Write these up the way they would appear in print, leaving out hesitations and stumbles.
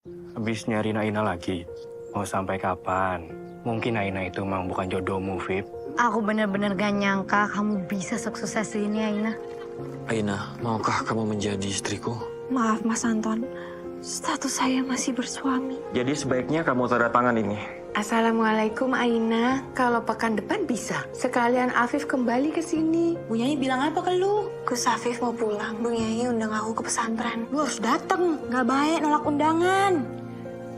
Habis nyari Aina lagi. Mau sampai kapan? Mungkin Aina itu memang bukan jodohmu, Vip. Aku benar-benar gak nyangka kamu bisa sukses ini, Aina. Aina, maukah kamu menjadi istriku? Maaf, Mas Anton. Status saya masih bersuami. Jadi sebaiknya kamu tanda tangan ini. Assalamualaikum Aina, kalau pekan depan bisa. Sekalian Afif kembali ke sini. Bu Nyai bilang apa ke lu? Gus Afif mau pulang. Bu Nyai undang aku ke pesantren. Lu harus datang. Gak baik nolak undangan.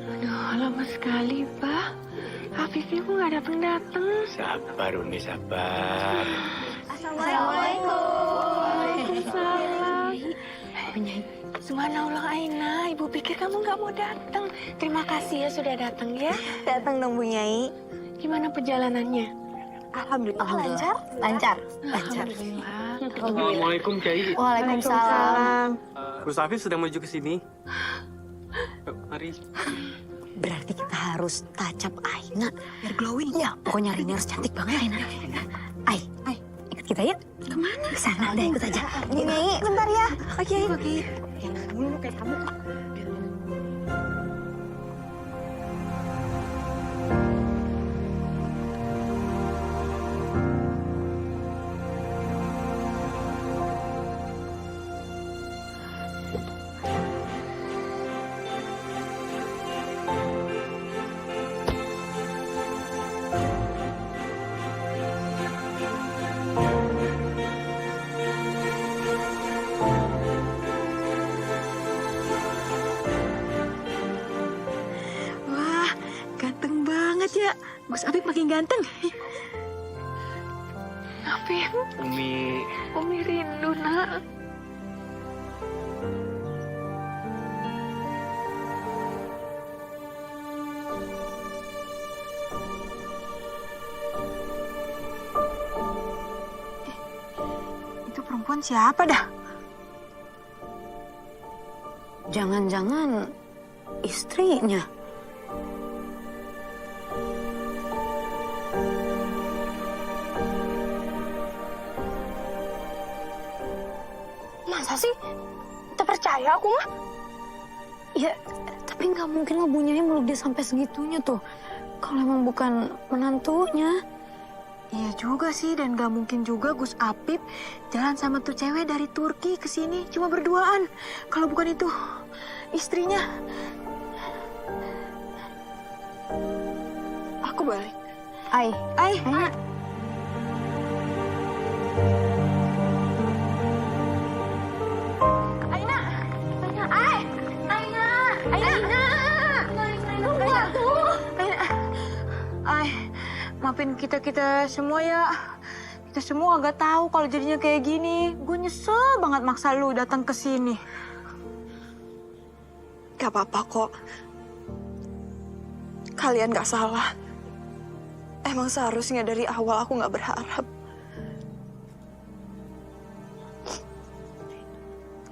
Aduh, lama sekali, Pak. Afifnya kok gak datang-datang. Sabar, Uni, sabar. Assalamualaikum. Waalaikumsalam. Bu Nyai, gimana ulang Aina? Ibu pikir kamu gak mau datang. Terima kasih ya sudah datang ya. Datang dong Bu Nyai. Gimana perjalanannya? Alhamdulillah. Lancar? Lancar. Alhamdulillah. Assalamualaikum, Kiai. Waalaikumsalam. Gus Afif sedang menuju ke sini. Yuk, mari. Berarti kita harus touch up Aina. Biar glowing. Ya, pokoknya hari ini harus cantik banget Aina. Ai, ikut kita yuk. Kemana? Ke sana, udah ikut aja. Bu Nyai, bentar ya. Oke. Dulu kayak kamu. Wah, ganteng banget ya. Gus Afif makin ganteng. Afif, Umi, Umi rindu, nak. Itu perempuan siapa dah? Jangan-jangan istrinya. Masa sih? Kita percaya aku mah? Ya, tapi nggak mungkin lah Bu Nyai meluk dia sampai segitunya tuh. Kalau emang bukan menantunya. Iya juga sih, dan gak mungkin juga Gus Apip jalan sama tuh cewek dari Turki ke sini cuma berduaan. Kalau bukan itu istrinya. Aku balik. Ai, Aina. Aina. Aina. Aina. Aina. Maafin kita semua ya. Kita semua nggak tahu kalau jadinya kayak gini. Gue nyesel banget maksa lu datang ke sini. Gak apa-apa kok. Kalian gak salah. Emang seharusnya dari awal aku gak berharap.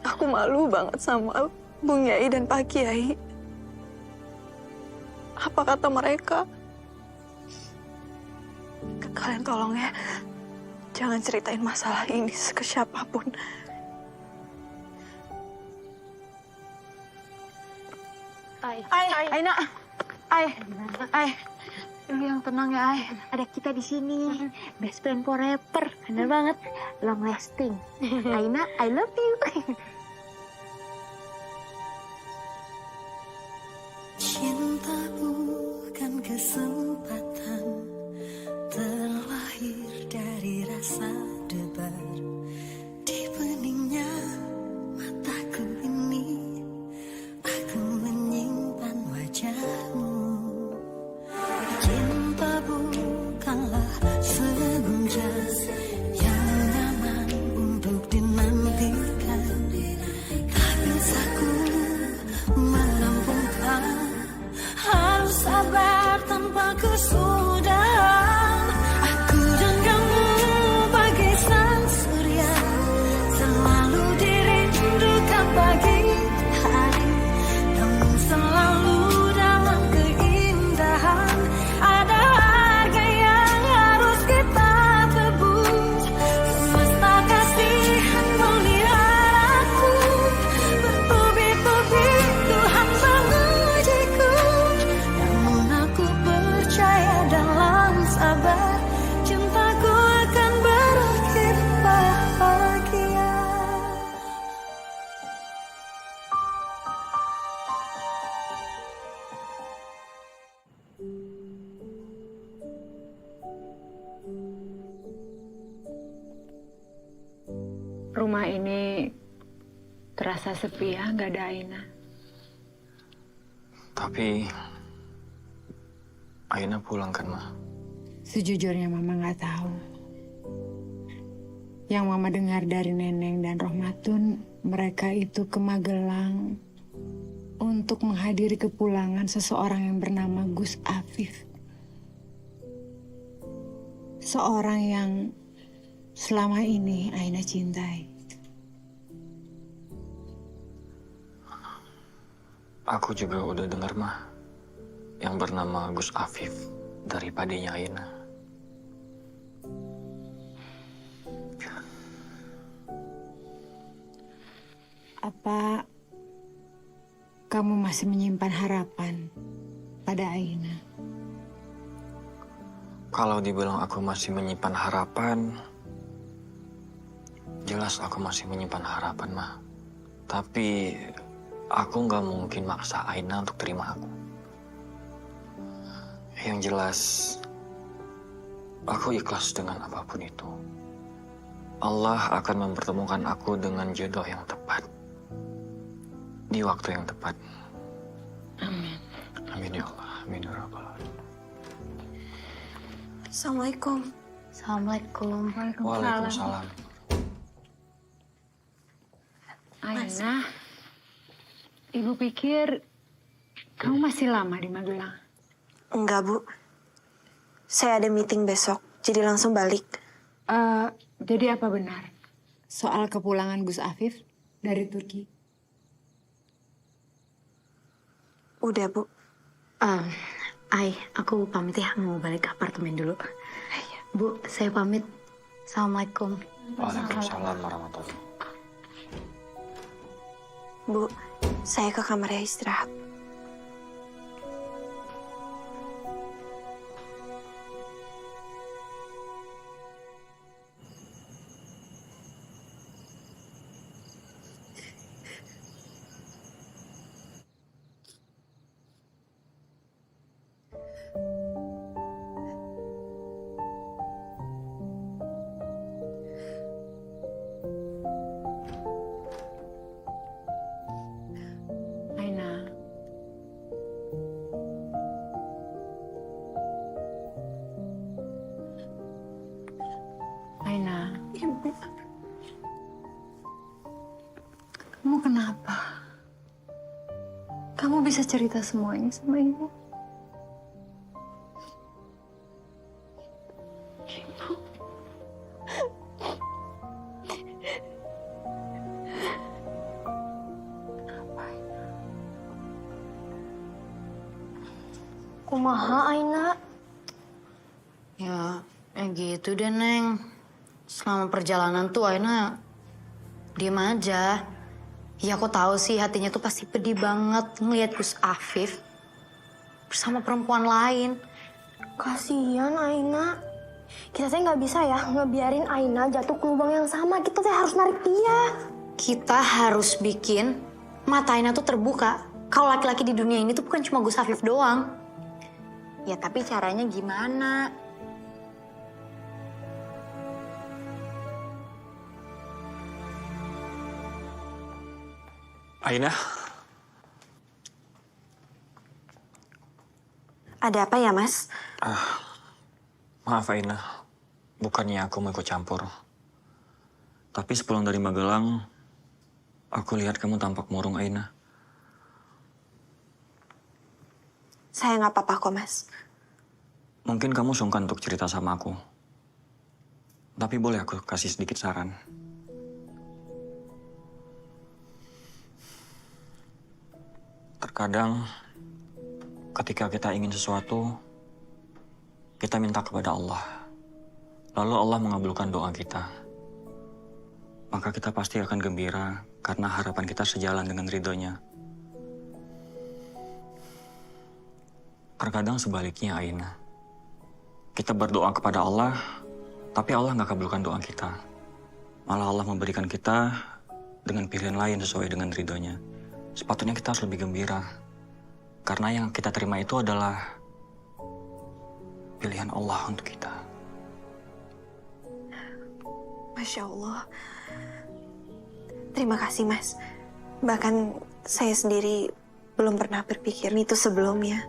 Aku malu banget sama Bung Yai dan Pak Kiai. Apa kata mereka? Kalian tolong ya, jangan ceritain masalah ini ke siapapun. Aina, lu yang tenang ya, ada kita di sini. Best friend forever, bener banget, long lasting. Aina, I love you. Cinta bukan kesempatan, terlahir dari rasa debar. Di beningnya mataku ini, aku menyimpan wajahmu. Cinta bukanlah segunjar yang nyaman untuk dinantikan. Rumah ini terasa sepi ya, nggak ada Aina. Tapi Aina pulang kan, Ma? Sejujurnya Mama nggak tahu. Yang Mama dengar dari Neneng dan Rohmatun, mereka itu ke Magelang untuk menghadiri kepulangan seseorang yang bernama Gus Afif. Seorang yang selama ini Aina cintai. Aku juga udah dengar, Ma, yang bernama Gus Afif dari padinya Aina. Apa kamu masih menyimpan harapan pada Aina? Kalau dibilang aku masih menyimpan harapan, jelas aku masih menyimpan harapan, Ma. Tapi aku nggak mungkin maksa Aina untuk terima aku. Yang jelas, aku ikhlas dengan apapun itu. Allah akan mempertemukan aku dengan jodoh yang tepat. Di waktu yang tepat. Amin. Amin ya Allah. Amin ya Rabbal Alamin. Assalamualaikum. Assalamualaikum. Waalaikumsalam. Aina, Ibu pikir kamu masih lama di Magelang. Enggak, Bu. Saya ada meeting besok, jadi langsung balik. Jadi apa benar soal kepulangan Gus Afif dari Turki? Udah, Bu. Aku pamit ya, mau balik ke apartemen dulu. Bu, saya pamit. Assalamualaikum. Waalaikumsalam warahmatullahi. Bu, saya ke kamar ya istirahat. Aina. Aina. Ibu. Kamu kenapa? Kamu bisa cerita semuanya sama ibu? Kumaha, Aina? Ya gitu deh, Neng. Selama perjalanan tuh Aina diem aja. Ya aku tahu sih hatinya tuh pasti pedih banget ngeliat Gus Afif bersama perempuan lain. Kasihan Aina. Kita teh nggak bisa ya ngebiarin Aina jatuh ke lubang yang sama. Kita teh harus narik dia. Kita harus bikin mata Aina tuh terbuka. Kalau laki-laki di dunia ini tuh bukan cuma Gus Afif doang. Ya tapi caranya gimana? Aina, Ada apa ya, Mas? maaf Aina. Bukannya aku mau ikut campur. Tapi sepulang dari Magelang, aku lihat kamu tampak murung, Aina. Saya nggak apa-apa kok, Mas. Mungkin kamu sungkan untuk cerita sama aku. Tapi boleh aku kasih sedikit saran? Terkadang, ketika kita ingin sesuatu, kita minta kepada Allah. Lalu Allah mengabulkan doa kita. Maka kita pasti akan gembira karena harapan kita sejalan dengan ridhonya. Terkadang sebaliknya, Aina. Kita berdoa kepada Allah, tapi Allah nggak kabulkan doa kita. Malah Allah memberikan kita dengan pilihan lain sesuai dengan ridhonya. Sepatutnya kita harus lebih gembira. Karena yang kita terima itu adalah pilihan Allah untuk kita. Masya Allah. Terima kasih, Mas. Bahkan saya sendiri belum pernah berpikir itu sebelumnya.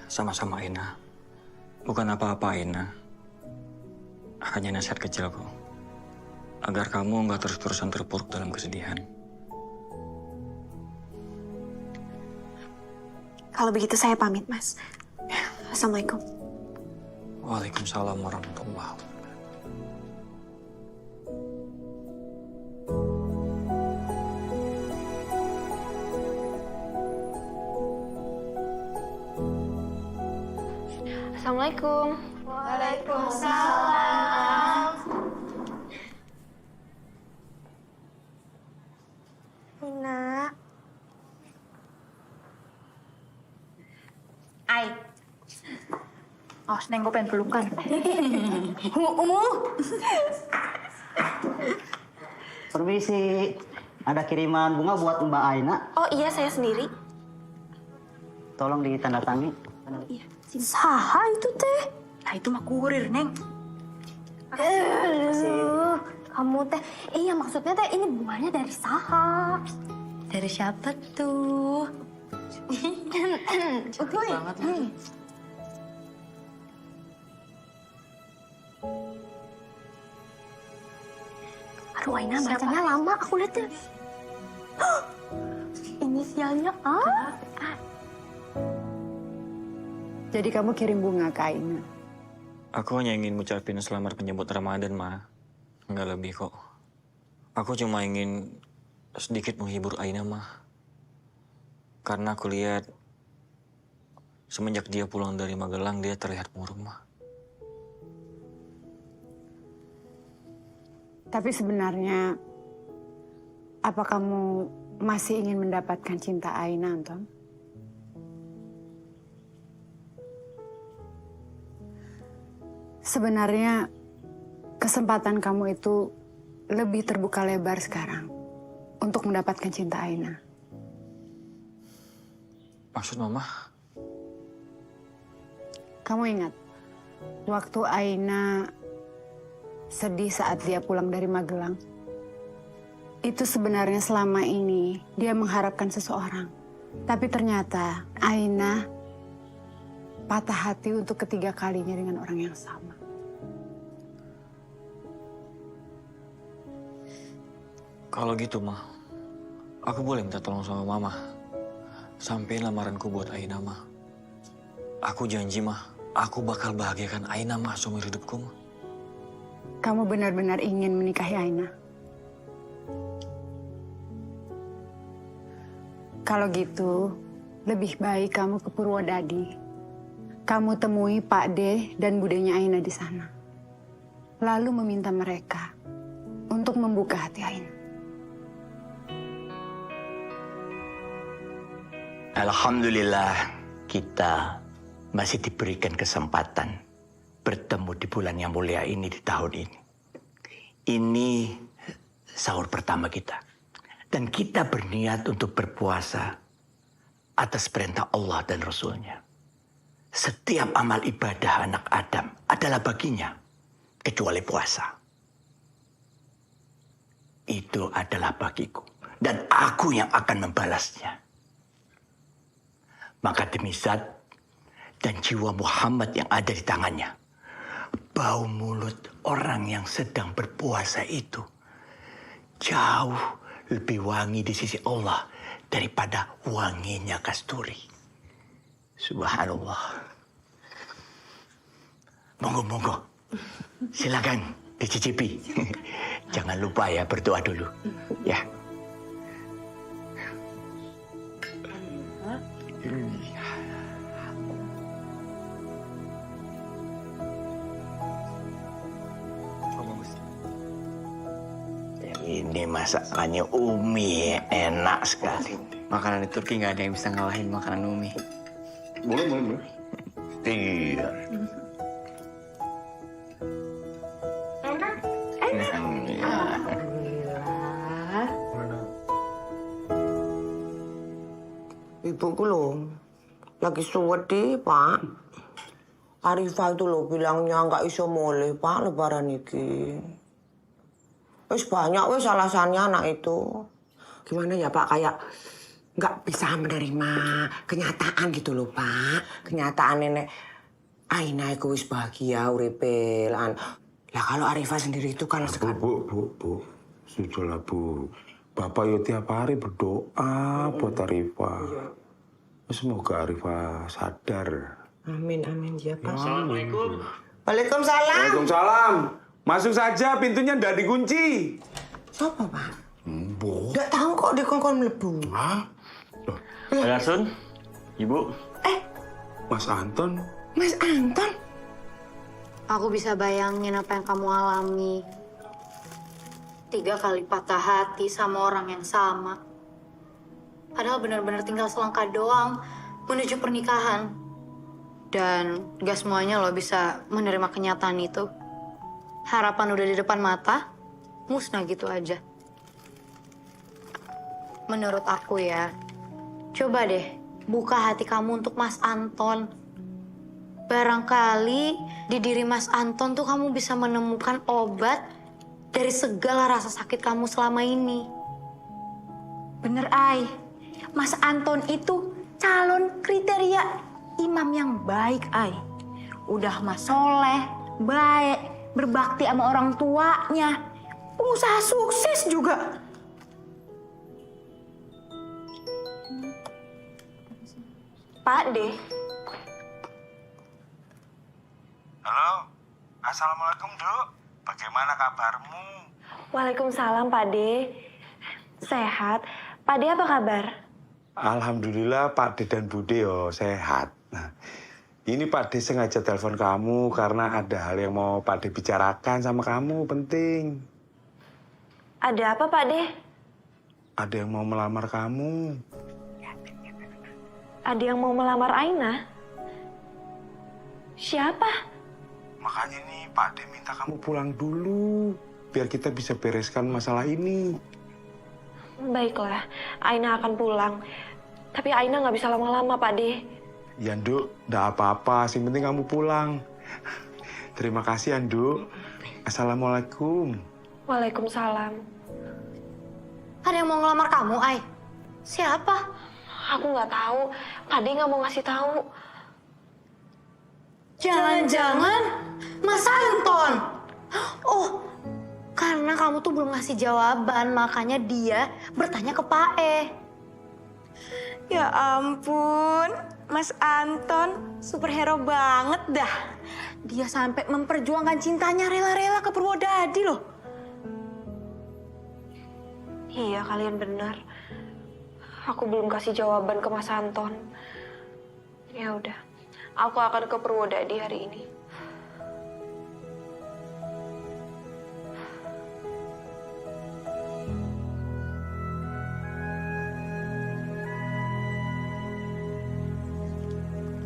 Sama-sama Aina. Bukan apa-apa Aina. Hanya nasihat kecil kok. Agar kamu nggak terus-terusan terpuruk dalam kesedihan. Kalau begitu saya pamit, Mas. Assalamualaikum. Waalaikumsalam warahmatullahi wabarakatuh. Assalamualaikum. Waalaikumsalam. Aina. Ai. Oh, Neng, gue pengen pelukan. Permisi, ada kiriman bunga buat Mbak Aina. Oh iya, saya sendiri. Tolong ditandatangani. Saha itu teh? Nah, itu mah kurir, Neng. Aduh, kamu teh. Iya maksudnya teh ini bunganya dari saha? Dari siapa tuh? Banget lagi. Aduh, Aina bacanya lama. Aku lihat deh. Inisialnya A. Jadi kamu kirim bunga ke Aina? Aku hanya ingin ngucapin selamat menyambut Ramadan, Ma. Nggak lebih kok. Aku cuma ingin sedikit menghibur Aina, Ma. Karena aku lihat semenjak dia pulang dari Magelang, dia terlihat murung, Ma. Tapi sebenarnya, apa kamu masih ingin mendapatkan cinta Aina, Anton? Sebenarnya, kesempatan kamu itu lebih terbuka lebar sekarang untuk mendapatkan cinta Aina. Maksud Mama? Kamu ingat, waktu Aina sedih saat dia pulang dari Magelang, itu sebenarnya selama ini dia mengharapkan seseorang. Tapi ternyata Aina patah hati untuk ketiga kalinya dengan orang yang sama. Kalau gitu, Ma, aku boleh minta tolong sama Mama. Sampai lamaranku buat Aina, Ma. Aku janji, Ma, aku bakal bahagiakan Aina, Ma, seumur hidupku, Ma. Kamu benar-benar ingin menikahi Aina? Kalau gitu, lebih baik kamu ke Purwodadi. Kamu temui Pak D dan budenya Aina di sana. Lalu meminta mereka untuk membuka hati Aina. Alhamdulillah, kita masih diberikan kesempatan bertemu di bulan yang mulia ini di tahun ini. Ini sahur pertama kita. Dan kita berniat untuk berpuasa atas perintah Allah dan Rasulnya. Setiap amal ibadah anak Adam adalah baginya, kecuali puasa. Itu adalah bagiku. Dan aku yang akan membalasnya. Maka demi zat dan jiwa Muhammad yang ada di tangannya, bau mulut orang yang sedang berpuasa itu jauh lebih wangi di sisi Allah daripada wanginya kasturi. Subhanallah. Monggo, silakan dicicipi. Jangan lupa ya berdoa dulu, ya. Ini masakannya Umi enak sekali. Makanan di Turki nggak ada yang bisa ngalahin makanan Umi. Boleh. Iya. Enak. Ibuku loh, lagi suwedi, Pak. Arifah itu loh bilangnya nggak iso mulai, Pak, lebaran iki. Wis banyak wis alasannya anak itu. Gimana ya Pak, kayak nggak bisa menerima kenyataan gitu loh Pak. Kenyataan nenek Aina iku wis bahagia uripe lan. Lah kalau Arifah sendiri itu kan sekarang. Bu. Sudahlah Bu. Bapak yo tiap hari berdoa buat Arifah. Semoga Arifah sadar. Amin ya Pak. Assalamualaikum. Waalaikumsalam. Waalaikumsalam. Masuk saja, pintunya ndak dikunci. Siapa Pak? Bu. Nggak tahu kok dikongkon mlebu. Hah? Pak Garson, Ibu. Mas Anton? Mas Anton? Aku bisa bayangin apa yang kamu alami. 3 kali patah hati sama orang yang sama. Padahal benar-benar tinggal selangkah doang menuju pernikahan. Dan gak semuanya lo bisa menerima kenyataan itu. Harapan udah di depan mata, musnah gitu aja. Menurut aku ya, coba deh buka hati kamu untuk Mas Anton. Barangkali di diri Mas Anton tuh kamu bisa menemukan obat dari segala rasa sakit kamu selama ini. Bener, Ai. Mas Anton itu calon kriteria imam yang baik, Ai. Udah mas soleh, baik, berbakti sama orang tuanya. Pengusaha sukses juga. Pak De. Halo. Assalamualaikum, Duk. Bagaimana kabarmu? Waalaikumsalam Pak De. Sehat. Pak De apa kabar? Alhamdulillah Pak De dan Bude yo sehat. Nah, ini Pak De sengaja telepon kamu karena ada hal yang mau Pak De bicarakan sama kamu, penting. Ada apa Pak De? Ada yang mau melamar kamu. Ada yang mau melamar Aina? Siapa? Makanya nih Pak De minta kamu pulang dulu. Biar kita bisa bereskan masalah ini. Baiklah, Aina akan pulang. Tapi Aina nggak bisa lama-lama Pak De. Ya Nduk, nggak apa-apa. Yang penting kamu pulang. Terima kasih ya Nduk. Assalamualaikum. Waalaikumsalam. Ada yang mau ngelamar kamu, Ai? Siapa? Aku nggak tahu. Pak De nggak mau ngasih tahu. Jangan-jangan Mas Anton. Oh, karena kamu tuh belum ngasih jawaban, makanya dia bertanya ke Pak E. Ya ampun, Mas Anton superhero banget dah. Dia sampai memperjuangkan cintanya rela-rela ke Purwodadi loh. Iya, kalian benar. Aku belum kasih jawaban ke Mas Anton. Ya udah, aku akan ke Purwodadi hari ini.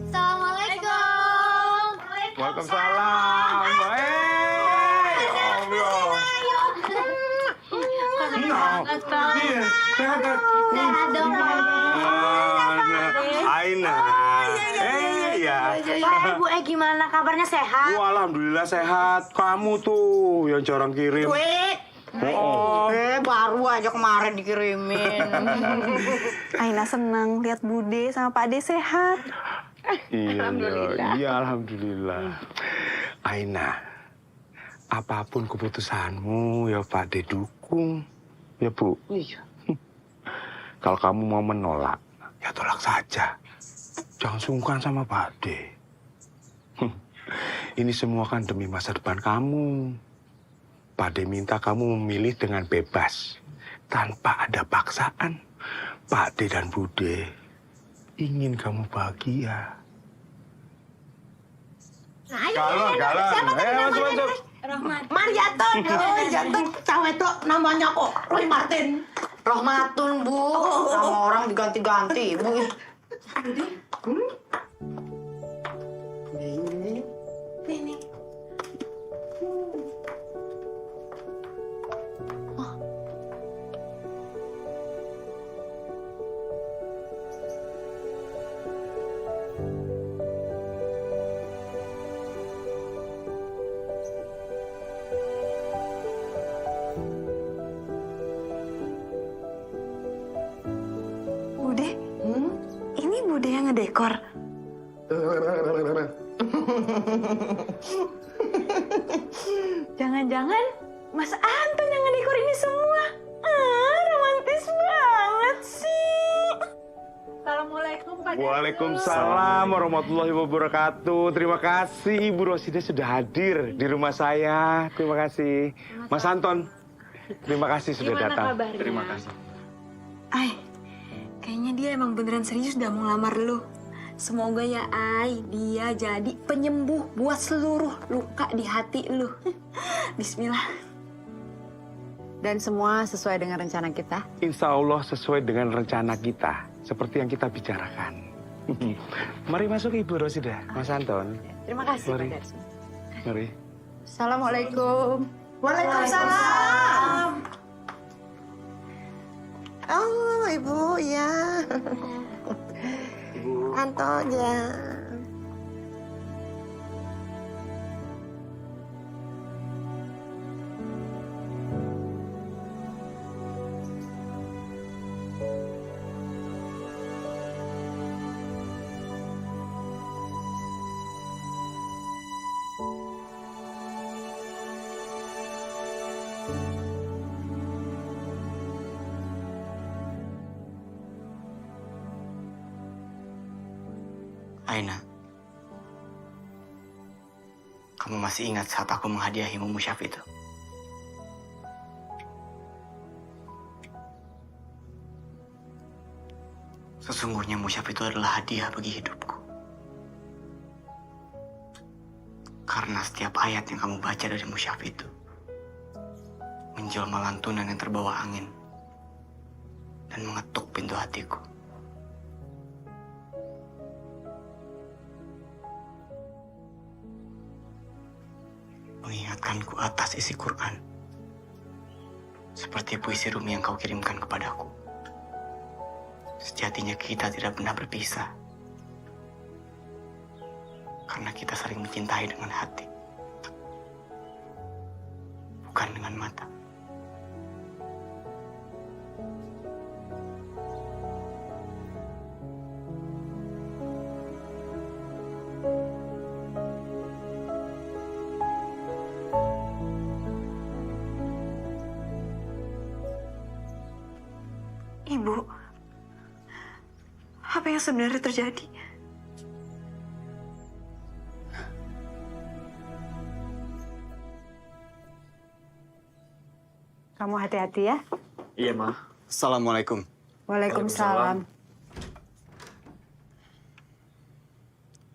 Assalamualaikum. Waalaikumsalam. Sehat dong, Aina. Ya. Bu E gimana kabarnya, sehat? Alhamdulillah sehat. Kamu tuh yang jarang kirim. Baru aja kemarin dikirimin. Aina senang lihat Bude sama Pak De sehat. Iya, alhamdulillah. Aina, apapun keputusanmu ya Pak De dukung. Ya Bu. Iya. Kalau kamu mau menolak, ya tolak saja. Jangan sungkan sama Pak De. Ini semua kan demi masa depan kamu. Pak De minta kamu memilih dengan bebas, tanpa ada paksaan. Pak De dan Bude ingin kamu bahagia. Galon. Masuk. Marjatun. Oh, jatuh cawe itu namanya kok Roy Martin. Rohmatun, Bu. Sama orang diganti-ganti, Bu. Ini. ngedekor. Jangan-jangan Mas Anton yang ngedekor ini semua. Romantis banget sih. Assalamualaikum Pak. Waalaikumsalam warahmatullahi wabarakatuh. Terima kasih Ibu Rosida sudah hadir di rumah saya. Terima kasih. Mas Anton, terima kasih sudah datang. Terima kasih. Ay, kayaknya dia emang beneran serius udah mau ngelamar lu. Semoga ya Ay, dia jadi penyembuh buat seluruh luka di hati lu. Bismillah. Dan semua sesuai dengan rencana kita. Insya Allah sesuai dengan rencana kita, seperti yang kita bicarakan. Mari masuk Ibu Rosida, Mas Anton. Terima kasih, Mari. Pak Darso. Mari. Assalamualaikum. Waalaikumsalam. Oh, Ibu, ya. Anton, ya. Aina, kamu masih ingat saat aku menghadiahimu musyaf itu? Sesungguhnya musyaf itu adalah hadiah bagi hidupku. Karena setiap ayat yang kamu baca dari musyaf itu menjelma lantunan yang terbawa angin dan mengetuk pintu hatiku. Mengingatkanku atas isi Quran, seperti puisi Rumi yang kau kirimkan kepadaku. Sejatinya kita tidak pernah berpisah, karena kita saling mencintai dengan hati, bukan dengan mata. Ibu, apa yang sebenarnya terjadi? Kamu hati-hati ya. Iya, Ma. Assalamualaikum. Waalaikumsalam.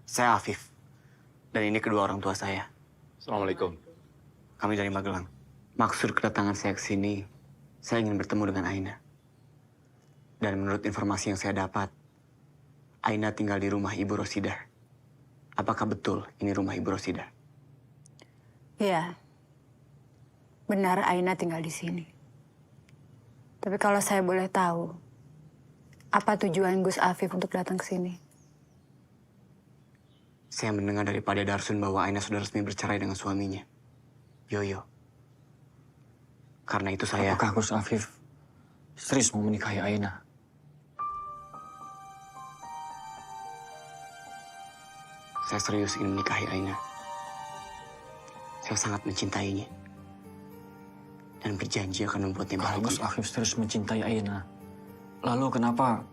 Saya Afif, dan ini kedua orang tua saya. Assalamualaikum. Kami dari Magelang. Maksud kedatangan saya ke sini, saya ingin bertemu dengan Aina. Dan menurut informasi yang saya dapat, Aina tinggal di rumah Ibu Rosida. Apakah betul ini rumah Ibu Rosida? Iya. Benar Aina tinggal di sini. Tapi kalau saya boleh tahu, apa tujuan Gus Afif untuk datang ke sini? Saya mendengar dari Pak Darsun bahwa Aina sudah resmi bercerai dengan suaminya, Yoyo. Karena itu saya... Apakah Gus Afif serius mau menikahi Aina? Saya serius ingin menikahi Aina. Saya sangat mencintainya. Dan berjanji akan membuatnya bahagia. Kalau Gus Afif serius mencintai Aina, lalu kenapa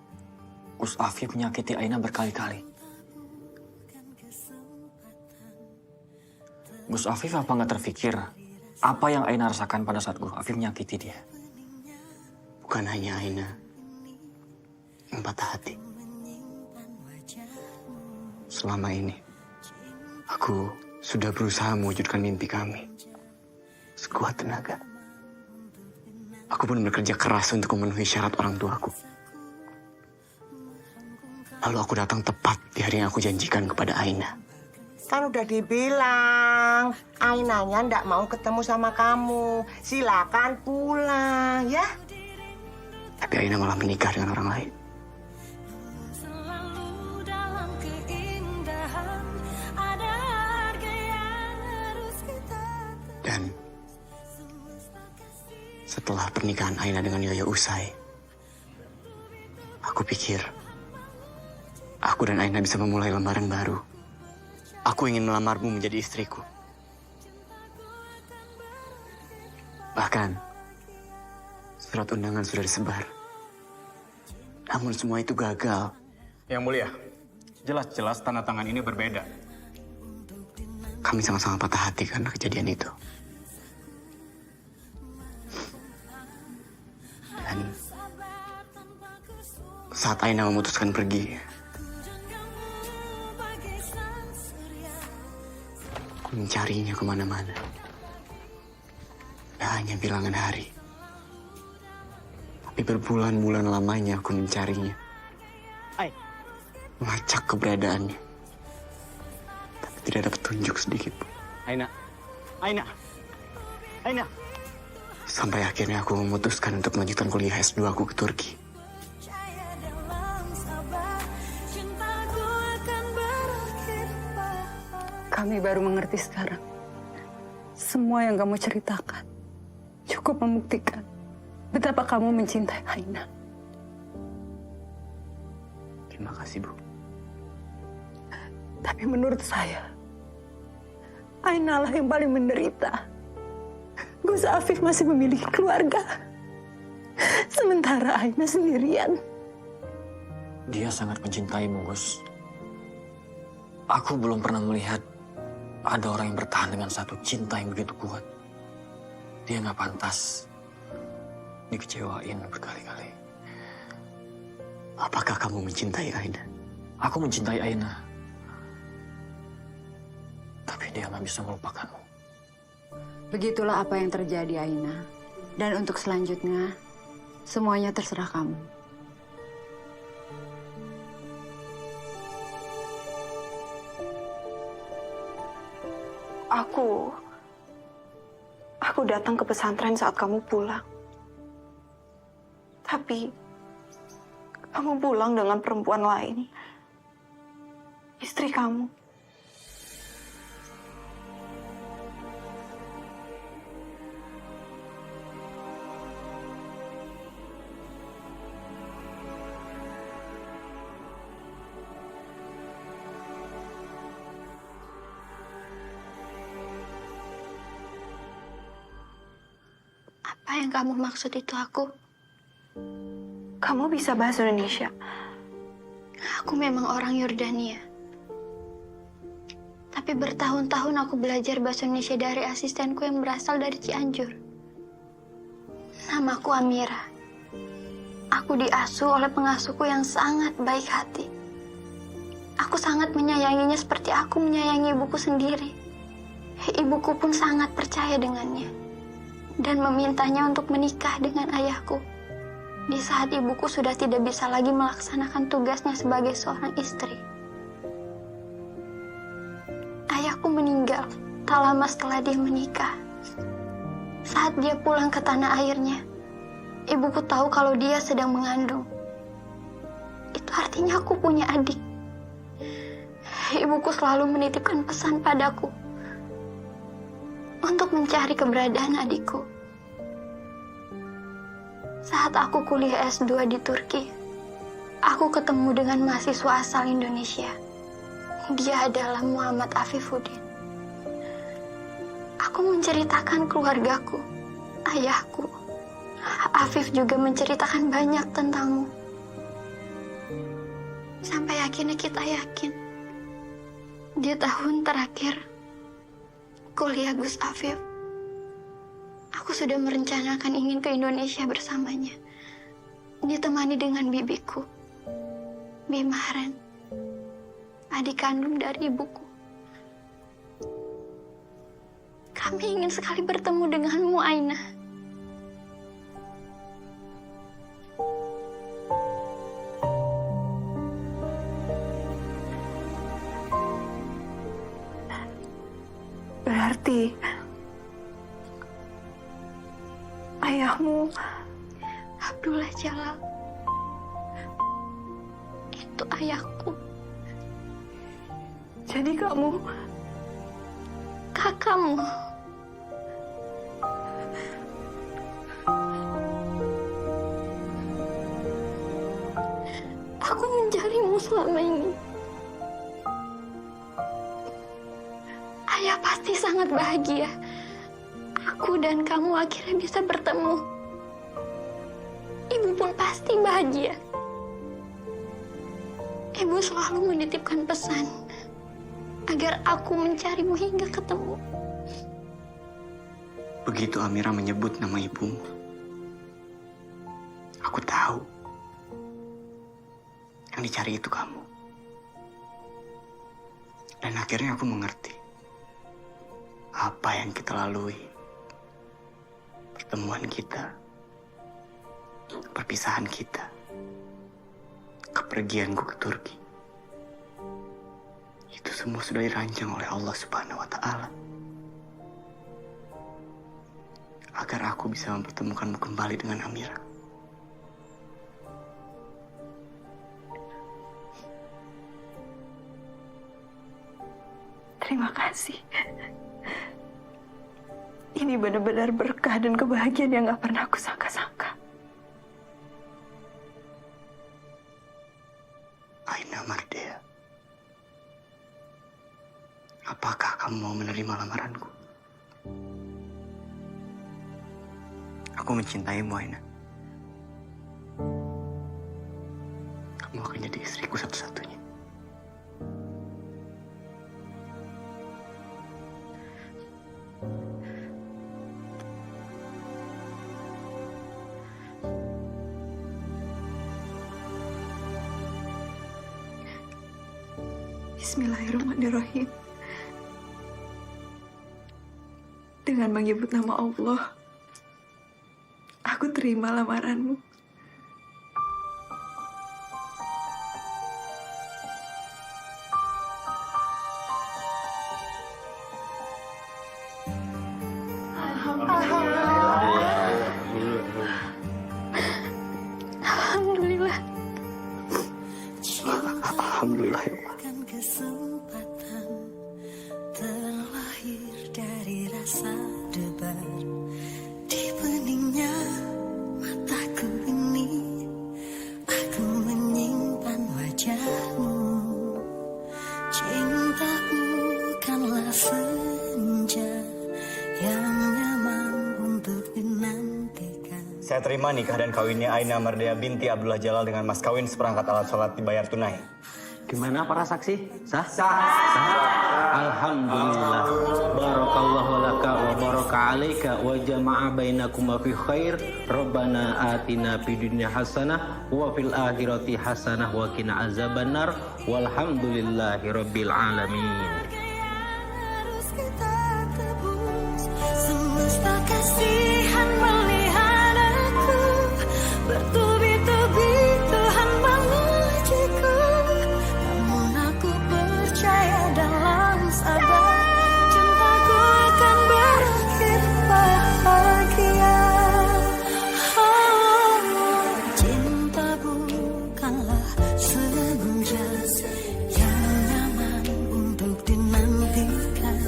Gus Afif menyakiti Aina berkali-kali? Gus Afif apa nggak terfikir apa yang Aina rasakan pada saat Gus Afif menyakiti dia? Bukan hanya Aina yang patah hati. Selama ini, aku sudah berusaha mewujudkan mimpi kami. Sekuat tenaga. Aku pun bekerja keras untuk memenuhi syarat orang tuaku. Lalu aku datang tepat di hari yang aku janjikan kepada Aina. Kan udah dibilang, Ainanya ndak mau ketemu sama kamu. Silakan pulang, ya. Tapi Aina malah menikah dengan orang lain. Dan setelah pernikahan Aina dengan Yoyo usai, aku pikir aku dan Aina bisa memulai lembaran baru. Aku ingin melamarmu menjadi istriku. Bahkan, surat undangan sudah disebar. Namun semua itu gagal. Yang mulia, jelas-jelas tanda tangan ini berbeda. Kami sama-sama patah hati karena kejadian itu. Dan saat Aina memutuskan pergi, aku mencarinya kemana-mana. Tak hanya bilangan hari. Tapi berbulan-bulan lamanya aku mencarinya. Melacak keberadaannya. Tapi tidak ada petunjuk sedikit pun. Aina. Sampai akhirnya aku memutuskan untuk melanjutkan kuliah S2 aku ke Turki. Kami baru mengerti sekarang. Semua yang kamu ceritakan cukup membuktikan betapa kamu mencintai Aina. Terima kasih, Bu. Tapi menurut saya, Aina lah yang paling menderita. Gus Afif masih memiliki keluarga. Sementara Aina sendirian. Dia sangat mencintaimu, Gus. Aku belum pernah melihat ada orang yang bertahan dengan satu cinta yang begitu kuat. Dia nggak pantas dikecewain berkali-kali. Apakah kamu mencintai Aina? Aku mencintai Aina. Tapi dia nggak bisa melupakanmu. Begitulah apa yang terjadi, Aina. Dan untuk selanjutnya, semuanya terserah kamu. Aku datang ke pesantren saat kamu pulang. Tapi kamu pulang dengan perempuan lain. Istri kamu. Apa yang kamu maksud itu aku? Kamu bisa bahasa Indonesia? Aku memang orang Yordania. Tapi bertahun-tahun aku belajar bahasa Indonesia dari asistenku yang berasal dari Cianjur. Namaku Amira. Aku diasuh oleh pengasuhku yang sangat baik hati. Aku sangat menyayanginya seperti aku menyayangi ibuku sendiri. Ibuku pun sangat percaya dengannya dan memintanya untuk menikah dengan ayahku di saat ibuku sudah tidak bisa lagi melaksanakan tugasnya sebagai seorang istri. Ayahku meninggal tak lama setelah dia menikah. Saat dia pulang ke tanah airnya, ibuku tahu kalau dia sedang mengandung. Itu artinya aku punya adik. Ibuku selalu menitipkan pesan padaku untuk mencari keberadaan adikku. Saat aku kuliah S2 di Turki, aku ketemu dengan mahasiswa asal Indonesia. Dia adalah Muhammad Afifuddin. Aku menceritakan keluargaku, ayahku. Afif juga menceritakan banyak tentangmu. Sampai akhirnya kita yakin, di tahun terakhir kuliah Gus Afif, aku sudah merencanakan ingin ke Indonesia bersamanya, ditemani dengan bibiku, Bimaren, adik kandung dari ibuku. Kami ingin sekali bertemu denganmu, Aina. Berarti ayahmu Abdullah Jalal itu ayahku. Jadi kamu kakakmu. aku mencarimu selama ini. Ayah pasti sangat bahagia. Aku dan kamu akhirnya bisa bertemu. Ibu pun pasti bahagia. Ibu selalu menitipkan pesan agar aku mencarimu hingga ketemu. Begitu Amira menyebut nama ibumu, aku tahu yang dicari itu kamu. Dan akhirnya aku mengerti apa yang kita lalui. Pertemuan kita, perpisahan kita, kepergianku ke Turki. Itu semua sudah dirancang oleh Allah Subhanahu wa Ta'ala agar aku bisa mempertemukanmu kembali dengan Amira. Terima kasih. Ini benar-benar berkah dan kebahagiaan yang gak pernah aku sangka-sangka. Aina Mardea, apakah kamu mau menerima lamaranku? Aku mencintaimu, Aina. Kamu akan jadi istriku satu-satunya. Bismillahirrahmanirrahim. Dengan menyebut nama Allah, aku terima lamaranmu. Alhamdulillah. Alhamdulillah ya Allah. Kesempatan terlahir dari rasa debar di beningnya mataku ini. Aku menyimpan wajahmu. Cinta bukanlah senja yang nyaman untuk dinantikan. Saya terima nikah dan kawinnya Aina Mardea binti Abdullah Jalal dengan mas kawin seperangkat alat sholat dibayar tunai. Gimana para saksi? Sah? Alhamdulillah. Barakallahu laka wa baraka alaika wa jama'a bainakuma fi khair. Rabbana atina fid dunya hasanah wa fil akhirati hasanah wa qina azabannar. Walhamdulillahi rabbil alamin. Harus kita tebus. Semesta kasihan melihat aku bertubi-tubi. Tuhan mengujiku, namun aku percaya dalam sabar cintaku akan berakhir bahagia. Oh, cinta bukanlah senja yang nyaman untuk dinantikan.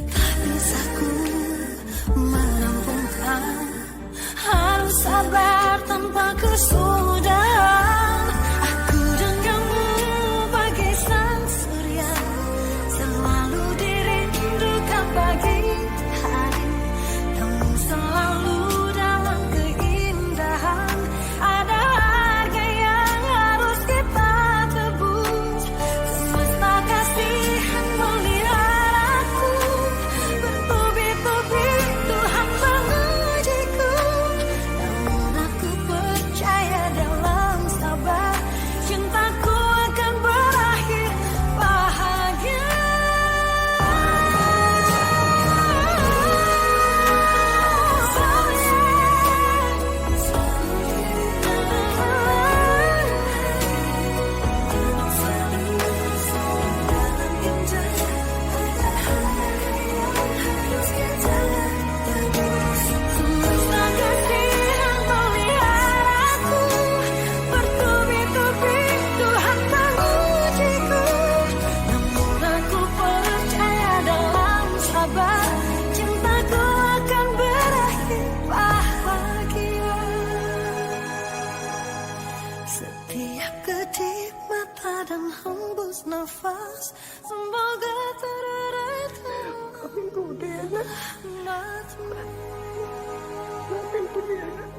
Tak bisa ku merampungkan, harus sabar tanpa kesudahan. Aku dan kamu bagai sang surya, selalu dirindukan pagi hari. Kamu selalu dalam keindahan. Ada harga yang harus kita tebus. Semesta kasihan melihat aku bertubi-tubi. Tuhan mengujiku, namun aku percaya dalam kedip mata dan hembus nafas. Semoga terurai Maafin Bude ya, nak. Maafin Bude ya, nak.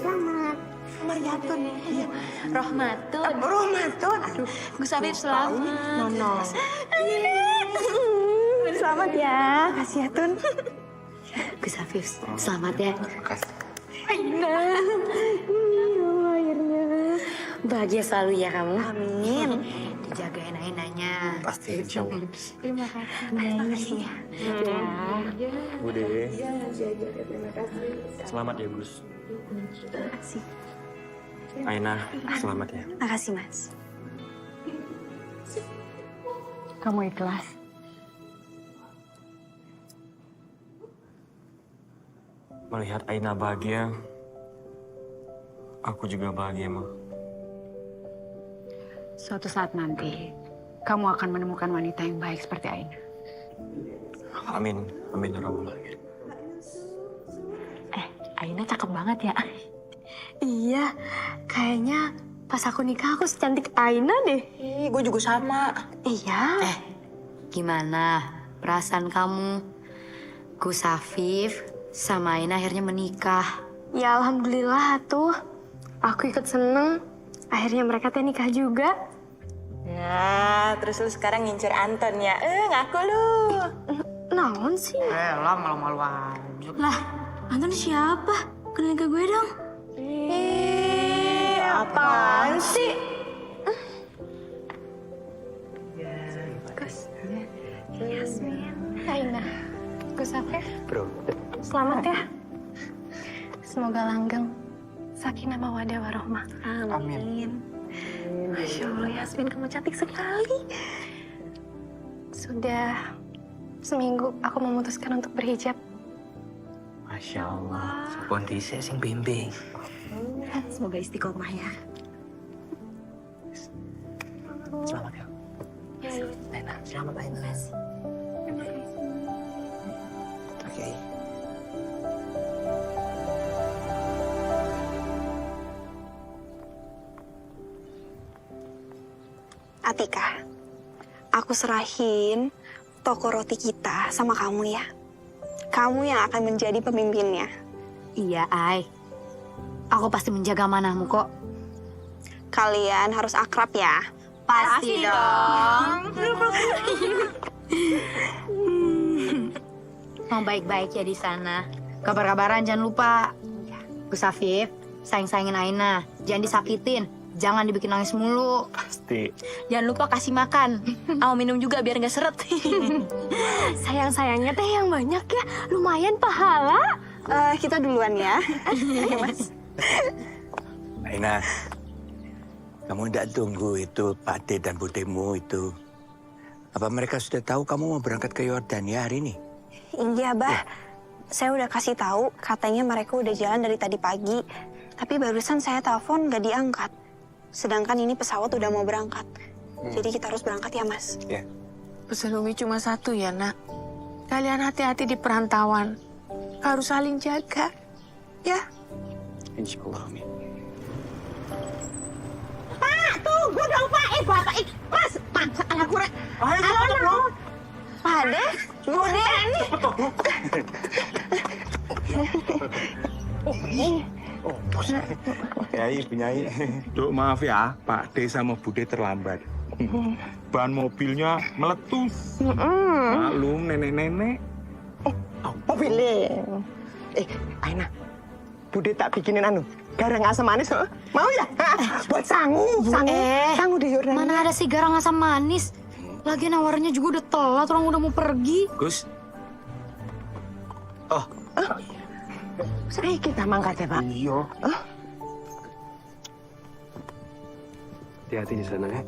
Selamat. Rohmatun. Iya. Rohmatun. Rohmatun. Aduh, Gus Afif selamat. Nono. Selamat ya. Makasih ya, Tun. Gus Afif, selamat ya. Makasih. Aina. Akhirnya. Bahagia selalu ya kamu. Amin. Dijagain Ainanya. Pasti, insya Allah. Terima kasih. Terima kasih ya. Bude. Selamat ya, Gus. Terima kasih. Aina, selamat ya. Makasih, Mas. Kamu ikhlas? Melihat Aina bahagia, aku juga bahagia, Ma. Suatu saat nanti, kamu akan menemukan wanita yang baik seperti Aina. Amin, amin ya Rabbal alamin. Aina cakep banget ya. Iya, kayaknya pas aku nikah aku secantik Aina deh. Gue juga sama. Iya. Gimana perasaan kamu? Gus Afif sama Aina akhirnya menikah. Ya alhamdulillah tuh. Aku ikut seneng. Akhirnya mereka teh nikah juga. Ya, terus lu sekarang ngincer Anton ya? Ngaku lu. Naon sih? Lah, malu-malu aja. Lah, Anton siapa? Kenalin ke gue dong. Apaan sih? Gus. Yasmin. Aina. Gus Afif. Bro. Selamat ya. Semoga langgeng. Sakinah mawaddah warahmah. Amin. Masya Allah, Yasmin, kamu cantik sekali. Sudah seminggu aku memutuskan untuk berhijab. Masya Allah. Kondisi sing bimbing. Semoga istiqomah ya. Selamat ya. Aina, selamat Aina. Oke. Atika, aku serahin toko roti kita sama kamu ya. Kamu yang akan menjadi pemimpinnya. Iya, Ai. Aku pasti menjaga amanahmu kok. Kalian harus akrab ya. Pasti dong. Mau baik-baik ya di sana. Kabar-kabaran jangan lupa. Gus Afif, sayang-sayangin Aina. Jangan disakitin. Jangan dibikin nangis mulu. Pasti. Jangan lupa kasih makan. Mau minum juga biar nggak seret. Sayang-sayangnya teh yang banyak ya. Lumayan pahala. Kita duluan ya. Ayo, Mas. Aina, kamu tidak tunggu itu Pak De dan Budemu itu. Apa mereka sudah tahu kamu mau berangkat ke Yordania hari ini? Iya, Bah. Saya udah kasih tahu, katanya mereka udah jalan dari tadi pagi. Tapi barusan saya telepon nggak diangkat. Sedangkan ini pesawat udah mau berangkat. Jadi kita harus berangkat ya, Mas. Ya. Pesan Umi cuma satu ya, Nak. Kalian hati-hati di perantauan. Harus saling jaga. Ya. Insya Allah, Umi. Pak, tunggu dong, Pak. Bapak, Mas. Anak kurang. Halo. Pak Ade, Bude. Oh, bos. Kiai, Nyai. Duk, maaf ya, Pak D sama Bude terlambat. Ban mobilnya meletus. Maklum, nenek-nenek. Mobilnya. Aina. Bude tak bikinin garang asam manis. Mau ya? Buat sangu. Sangu di Yordania. Mana ada sih garang asam manis? Lagi nawarnya juga udah telat, orang udah mau pergi. Gus. Oh. Saya kita mangkat ya, Pak. Iya. Hati-hati di sana ya.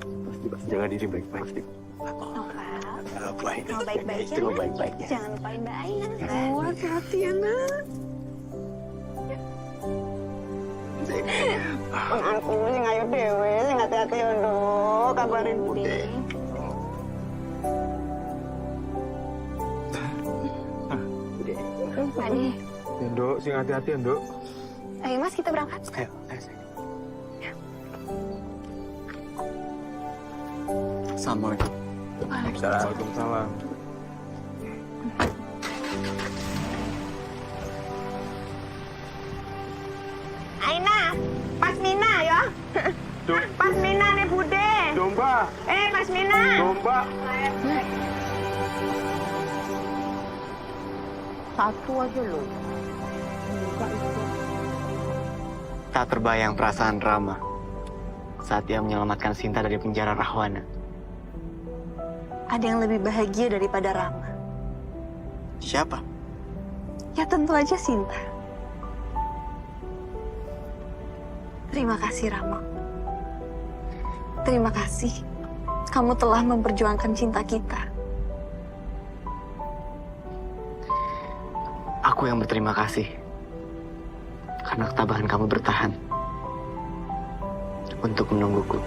Jaga diri baik-baik. Mau baik-baik ya. Itu baik-baik ya. Jangan lupain Mbak Aina. Oh, hati-hati ya, Nak. Aku sing ayo dhewe, sing hati-hati yo, Nduk. Kabarin Bude. Iya. Ya, Nduk, sing hati-hati ya, Nduk. Ayo Mas, kita berangkat. Ayo, sayang. Assalamualaikum. Waalaikumsalam. Aina, Pas Mina ya. Pas Mina nih Bude. Domba. Pas Mina. Domba. Satu aja loh. Tak terbayang perasaan Rama saat ia menyelamatkan Sinta dari penjara Rahwana. Ada yang lebih bahagia daripada Rama. Siapa? Ya tentu aja Sinta. Terima kasih Rama. Terima kasih. Kamu telah memperjuangkan cinta kita. Aku yang berterima kasih. Karena ketabahan kamu bertahan. Untuk menungguku.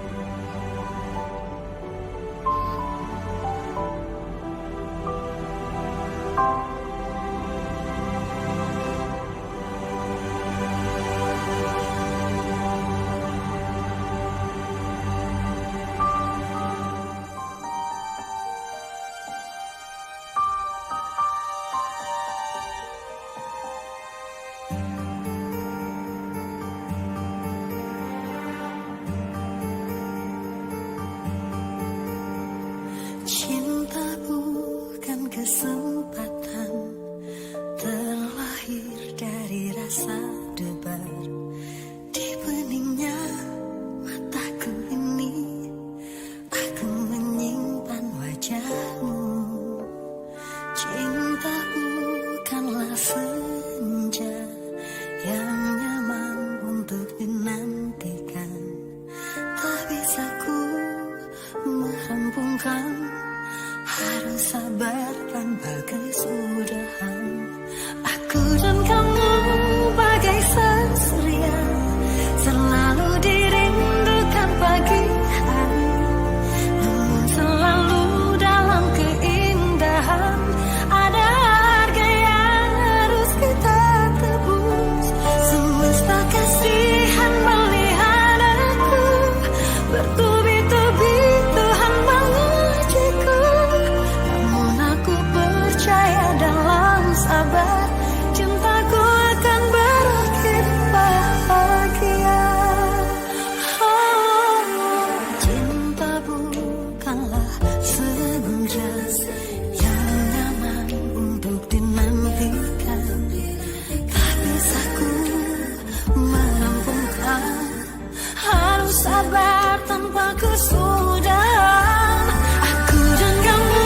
Cinta bukan kesempatan, terlahir dari rasa debar. Di beningnya mataku ini, aku menyimpan wajahmu. Cinta bukanlah senja yang nyaman untuk dinantikan. Tak bisa ku merampungkan, harus sabar tanpa kesudahan. Aku dan kamu bagai surya, selalu dirindukan pagi hari. Namun selalu dalam keindahan, ada harga yang harus kita tebus. Semesta kasihan melihat aku bertubi-tubi, Tuhan mengujiku. Namun aku percaya dalam sabar, cintaku akan berakhir bahagia. Cinta bukanlah senja yang nyaman untuk dinantikan. Tak bisa ku merampungkan, harus sabar tanpa kesudahan. Aku dan kamu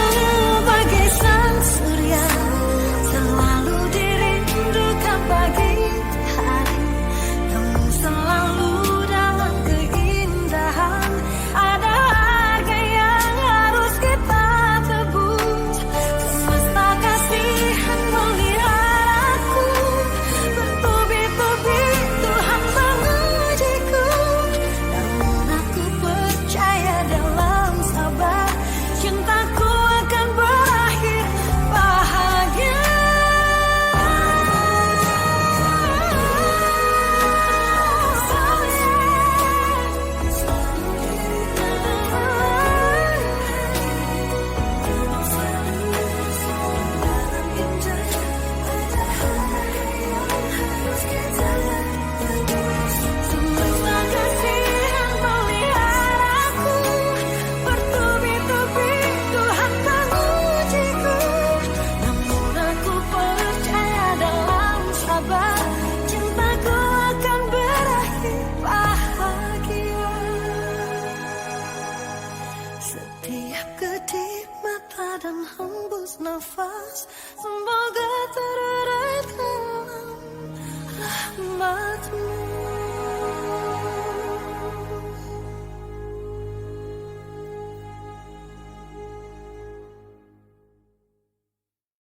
bagai sang surya, selalu dirindukan pagi hari. Namun selalu dalam keindahan, ada harga yang harus kita tebus. Semesta kasihan melihat aku bertubi-tubi, Tuhan mengujiku. Namun aku percaya dalam sabar, cintaku akan berakhir bahagia. Semesta kasihan melihat aku bertubi-tubi, Tuhan mengujiku. Namun aku percaya dalam sabar, cintaku akan berakhir bahagia. Setiap kedip mata dan hembus nafas,